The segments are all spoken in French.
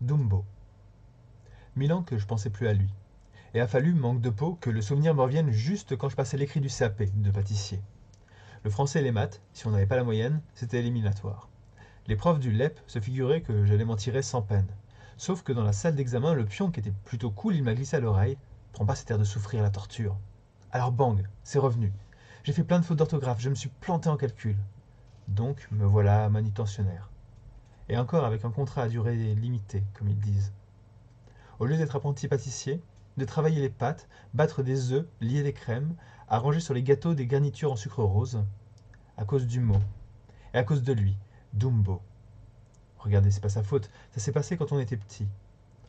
Dumbo. 1000 ans que je pensais plus à lui. Et a fallu, manque de peau, que le souvenir me revienne juste quand je passais l'écrit du CAP de pâtissier. Le français et les maths, si on n'avait pas la moyenne, c'était éliminatoire. Les profs du LEP se figuraient que j'allais m'en tirer sans peine. Sauf que dans la salle d'examen, le pion, qui était plutôt cool, il m'a glissé à l'oreille: prends pas cet air de souffrir la torture. Alors bang, c'est revenu. J'ai fait plein de fautes d'orthographe, je me suis planté en calcul. Donc me voilà manutentionnaire. Et encore avec un contrat à durée limitée, comme ils disent. Au lieu d'être apprenti pâtissier, de travailler les pâtes, battre des œufs, lier des crèmes, arranger sur les gâteaux des garnitures en sucre rose, à cause du mot, et à cause de lui, Dumbo. Regardez, c'est pas sa faute, ça s'est passé quand on était petit.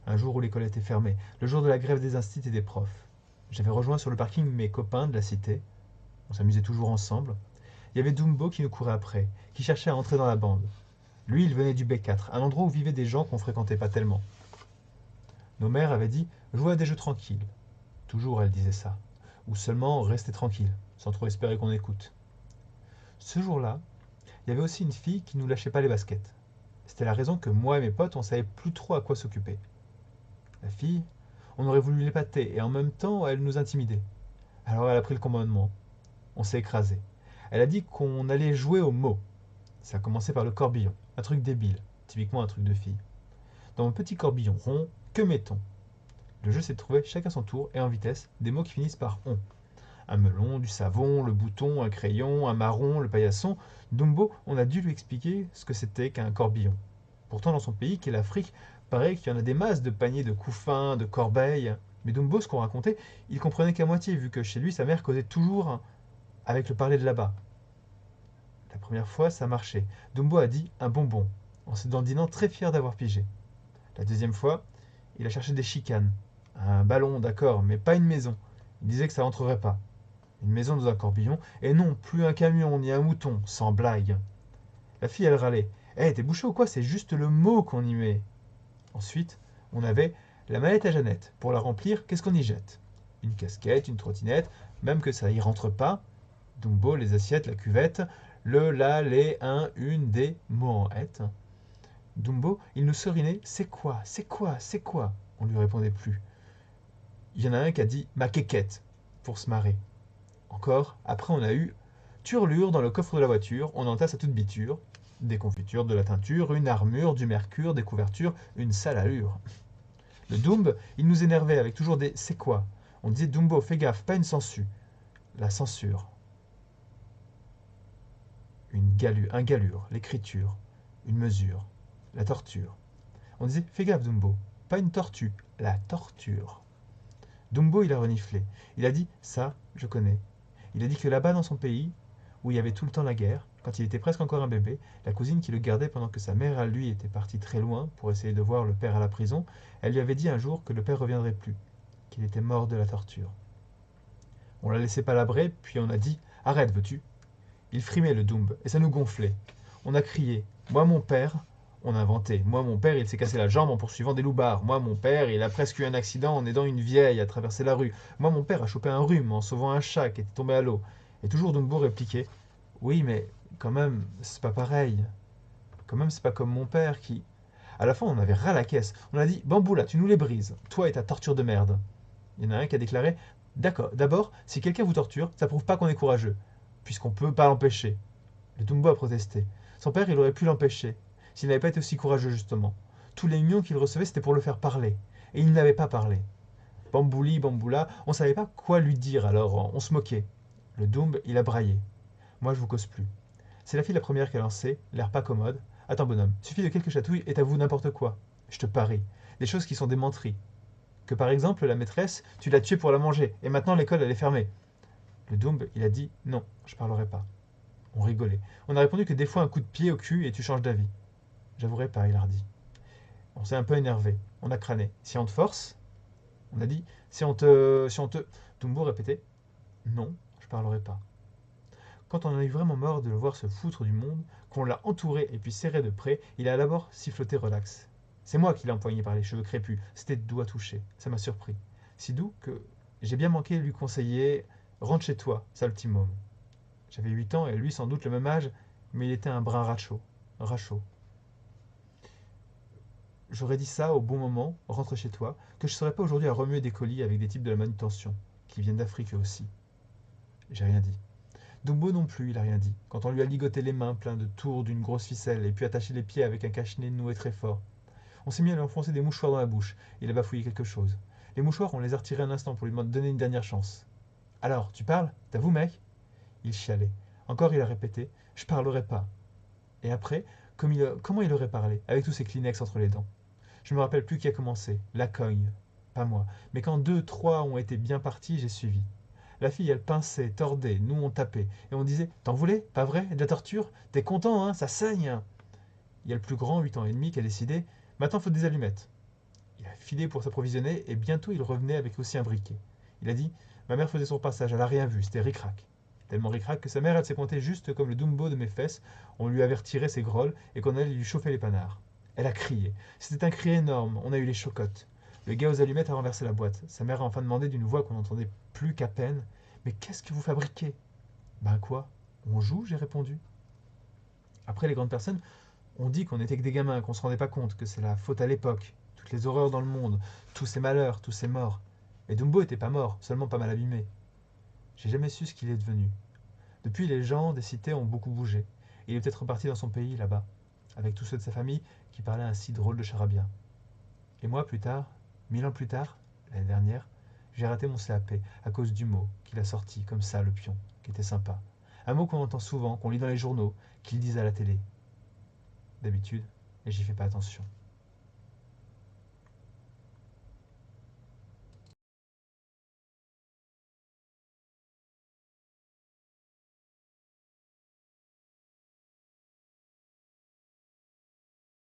Un jour où l'école était fermée, le jour de la grève des instituts et des profs. J'avais rejoint sur le parking mes copains de la cité, on s'amusait toujours ensemble. Il y avait Dumbo qui nous courait après, qui cherchait à entrer dans la bande. Lui, il venait du B4, un endroit où vivaient des gens qu'on fréquentait pas tellement. Nos mères avaient dit: jouez à des jeux tranquilles. Toujours elles disaient ça. Ou seulement rester tranquille, sans trop espérer qu'on écoute. Ce jour-là, il y avait aussi une fille qui nous lâchait pas les baskets. C'était la raison que moi et mes potes, on savait plus trop à quoi s'occuper. La fille, on aurait voulu l'épater et en même temps, elle nous intimidait. Alors elle a pris le commandement. On s'est écrasé. Elle a dit qu'on allait jouer au mot. Ça a commencé par le corbillon, un truc débile, typiquement un truc de fille. Dans mon petit corbillon rond, que mettons? Le jeu, c'est de trouver chacun son tour et en vitesse des mots qui finissent par on. Un melon, du savon, le bouton, un crayon, un marron, le paillasson. Dumbo, on a dû lui expliquer ce que c'était qu'un corbillon. Pourtant, dans son pays, qui est l'Afrique, paraît qu'il y en a des masses de paniers de couffins, de corbeilles. Mais Dumbo, ce qu'on racontait, il comprenait qu'à moitié, vu que chez lui, sa mère causait toujours avec le parler de là-bas. La première fois, ça marchait. Dumbo a dit un bonbon, en se dandinant très fier d'avoir pigé. La deuxième fois, il a cherché des chicanes. Un ballon, d'accord, mais pas une maison. Il disait que ça rentrerait pas. Une maison dans un corbillon, et non, plus un camion ni un mouton, sans blague. La fille, elle râlait: Eh, t'es bouché ou quoi? C'est juste le mot qu'on y met. Ensuite, on avait la mallette à Jeannette. Pour la remplir, qu'est-ce qu'on y jette? Une casquette, une trottinette, même que ça y rentre pas. Dumbo, les assiettes, la cuvette, le, la, les, un, une, des, mots en hête. Dumbo, il nous serinait: c'est quoi? C'est quoi? C'est quoi? On lui répondait plus. Il y en a un qui a dit ma quéquette, pour se marrer. Encore, après on a eu turlure dans le coffre de la voiture, on entasse à toute biture. Des confitures, de la teinture, une armure, du mercure, des couvertures, une sale allure. Le Dumb, il nous énervait avec toujours des c'est quoi? On disait: Dumbo, fais gaffe, pas une sangsue. La censure. Un galure, l'écriture. Une mesure. La torture. On disait: fais gaffe, Dumbo, pas une tortue, la torture. Dumbo, il a reniflé. Il a dit: ça, je connais. Il a dit que là-bas dans son pays, où il y avait tout le temps la guerre, quand il était presque encore un bébé, la cousine qui le gardait pendant que sa mère à lui était partie très loin pour essayer de voir le père à la prison, elle lui avait dit un jour que le père reviendrait plus, qu'il était mort de la torture. On l'a laissé palabrer, puis on a dit: arrête, veux-tu? Il frimait le Dumb, et ça nous gonflait. On a crié: moi mon père, on a inventé. Moi mon père, il s'est cassé la jambe en poursuivant des loupards. Moi mon père, il a presque eu un accident en aidant une vieille à traverser la rue. Moi mon père a chopé un rhume en sauvant un chat qui était tombé à l'eau. Et toujours Dumbo répliquait: oui, mais quand même, c'est pas pareil. Quand même, c'est pas comme mon père qui. À la fin, on avait ras la caisse. On a dit: Bamboula, tu nous les brises. Toi et ta torture de merde. Il y en a un qui a déclaré: d'accord, d'abord, si quelqu'un vous torture, ça prouve pas qu'on est courageux, puisqu'on peut pas l'empêcher. Le Dumbo a protesté. Son père, il aurait pu l'empêcher, s'il n'avait pas été aussi courageux, justement. Tous les millions qu'il recevait, c'était pour le faire parler. Et il n'avait pas parlé. Bambouli, Bamboula, on savait pas quoi lui dire, alors on se moquait. Le Dumb, il a braillé: moi, je vous cause plus. C'est la fille la première qui a lancé, l'air pas commode: attends, bonhomme, suffit de quelques chatouilles et t'avoues n'importe quoi. Je te parie. Des choses qui sont des menteries. Que par exemple, la maîtresse, tu l'as tuée pour la manger, et maintenant l'école, elle est fermée. Le Dumb, il a dit: non, je parlerai pas. On rigolait. On a répondu que des fois un coup de pied au cul et tu changes d'avis. J'avouerai pas, il a redit. On s'est un peu énervé. On a crâné. Si on te force? On a dit: si on te. Dumbo répétait: non, je parlerai pas. Quand on en a eu vraiment marre de le voir se foutre du monde, qu'on l'a entouré et puis serré de près, il a d'abord siffloté relax. C'est moi qui l'ai empoigné par les cheveux crépus, c'était de doigts touchés. Ça m'a surpris. Si doux que j'ai bien manqué de lui conseiller: rentre chez toi, sale petit môme. J'avais 8 ans et lui sans doute le même âge, mais il était un brin rachot. Rachot. j'aurais dit ça au bon moment, rentre chez toi, que je serais pas aujourd'hui à remuer des colis avec des types de la manutention, qui viennent d'Afrique eux aussi. J'ai rien dit. Dumbo non plus, il a rien dit, quand on lui a ligoté les mains pleins de tours d'une grosse ficelle et puis attaché les pieds avec un cache-nez noué très fort. On s'est mis à lui enfoncer des mouchoirs dans la bouche, il a bafouillé quelque chose. Les mouchoirs, on les a retirés un instant pour lui donner une dernière chance. Alors, tu parles? T'avoues, mec? Il chialait. Encore il a répété, je parlerai pas. Et après, comment il aurait parlé, avec tous ces Kleenex entre les dents? Je me rappelle plus qui a commencé, la cogne, pas moi. Mais quand deux, trois ont été bien partis, j'ai suivi. La fille, elle pinçait, tordait, nous on tapait. Et on disait, t'en voulais? Pas vrai? De la torture? T'es content, hein? Ça saigne, hein. Il y a le plus grand, 8 ans et demi, qui a décidé, maintenant faut des allumettes. Il a filé pour s'approvisionner et bientôt il revenait avec aussi un briquet. Il a dit, ma mère faisait son passage, elle a rien vu, c'était ric-rac. Tellement ric-rac que sa mère, elle s'est pointée juste comme le Dumbo de mes fesses, on lui avait retiré ses grolles et qu'on allait lui chauffer les panards. Elle a crié. C'était un cri énorme, on a eu les chocottes. Le gars aux allumettes a renversé la boîte. Sa mère a enfin demandé d'une voix qu'on n'entendait plus qu'à peine, mais qu'est-ce que vous fabriquez? Ben quoi? On joue, j'ai répondu. Après, les grandes personnes ont dit qu'on était que des gamins, qu'on se rendait pas compte, que c'est la faute à l'époque, toutes les horreurs dans le monde, tous ces malheurs, tous ces morts. Mais Dumbo était pas mort, seulement pas mal abîmé. J'ai jamais su ce qu'il est devenu. Depuis, les gens des cités ont beaucoup bougé. Il est peut-être reparti dans son pays, là-bas, avec tous ceux de sa famille qui parlaient un si drôle de charabia. Et moi, plus tard, 1000 ans plus tard, l'année dernière, j'ai raté mon CAP à cause du mot qu'il a sorti comme ça, le pion, qui était sympa. Un mot qu'on entend souvent, qu'on lit dans les journaux, qu'ils disent à la télé. D'habitude, et j'y fais pas attention.